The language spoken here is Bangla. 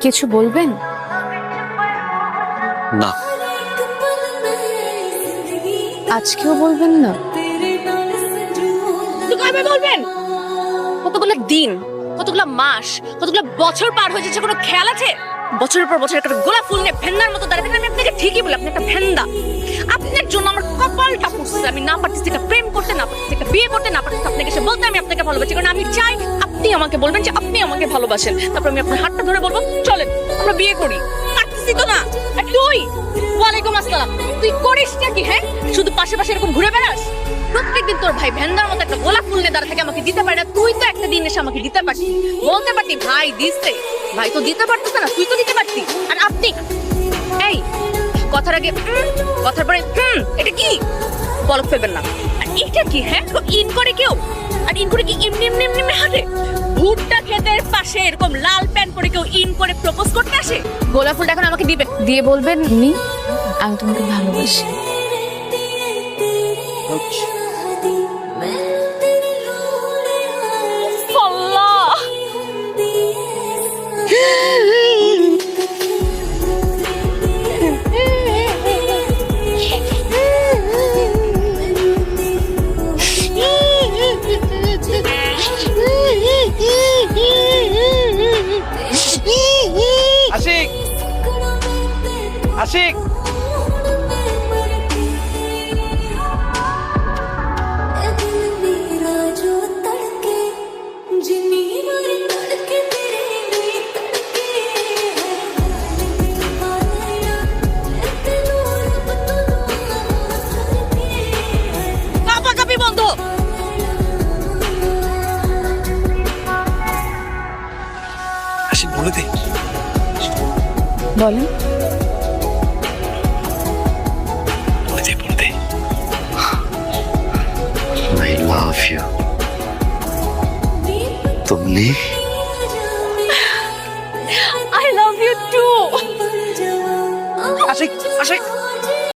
কিছু বলবেন? না। আজকেও বলবেন না? কবে বলবেন? কতগুলো দিন, কতগুলো মাস, কতগুলো বছর পার হয়ে যাচ্ছে, কোনো খেয়াল আছে? বছরের পর বছর একটা গোলাপ ফুল নিয়ে ভেন্দার মতো দাঁড়াবেন। আমি আপনাকে ঠিকই বলি, আপনি একটা ভেন্দা। আপনার জন্য আমার কপালটা পুড়ছে। আমি না পারতেছি একটা প্রেম করতে, না পারতেছি একটা বিয়ে করতে, না পারতেছি আপনাকে এসে বলতে আমি আপনাকে ভালোবাসি। কারণ আমি চাই আপনি আমাকে বলবেন যে আপনি আমাকে ভালোবাসেন। তারপর আমি আপনার হাতটা ধরে বলবো চলেন আমরা বিয়ে করি। পারতেছি তো না। আর তুই, ওয়ালাইকুম আসসালাম, তুই করিসটা কি? হ্যাঁ, শুধু পাশে পাশে এরকম ঘুরে বেড়াস। প্রত্যেকদিন তোর ভাই ভেন্দার মতো একটা গোলাপ ফুল নিয়ে দাঁড়া থেকে আমাকে দিতে পারে না। তুই তো একটা দিন এসে আমাকে দিতে পারতি, বলতে পারতি ভাই দিচ্ছে। ভাই তো দিতে পারতেছে না, তুই তো দিতে পারতি। আর আপনি এই কথার আগে কথার পরে এটা কি? পলক ফেলবেন না। আর এটা কি? হ্যাঁ, ইন করে কেউ? আর ইন করে কি এমনি এমনি এমনি এমনি হাঁটে? ভুট্টা ক্ষেতের পাশে এরকম লাল প্যান্ট পরে কেউ ইন করে প্রপোজ করতে আসে? গোলাপ ফুলটা এখন আমাকে দিবে। দিয়ে বলবেন আমি তোমাকে ভালোবাসি। আল্লাহ, আশিক, আশিক, কাঁপাকাঁপি বন্ধ। আশিক বলে দে। বলেন। বলে দে, বলে দে। I love you. तुमने I love you too. Ashiq, Ashiq.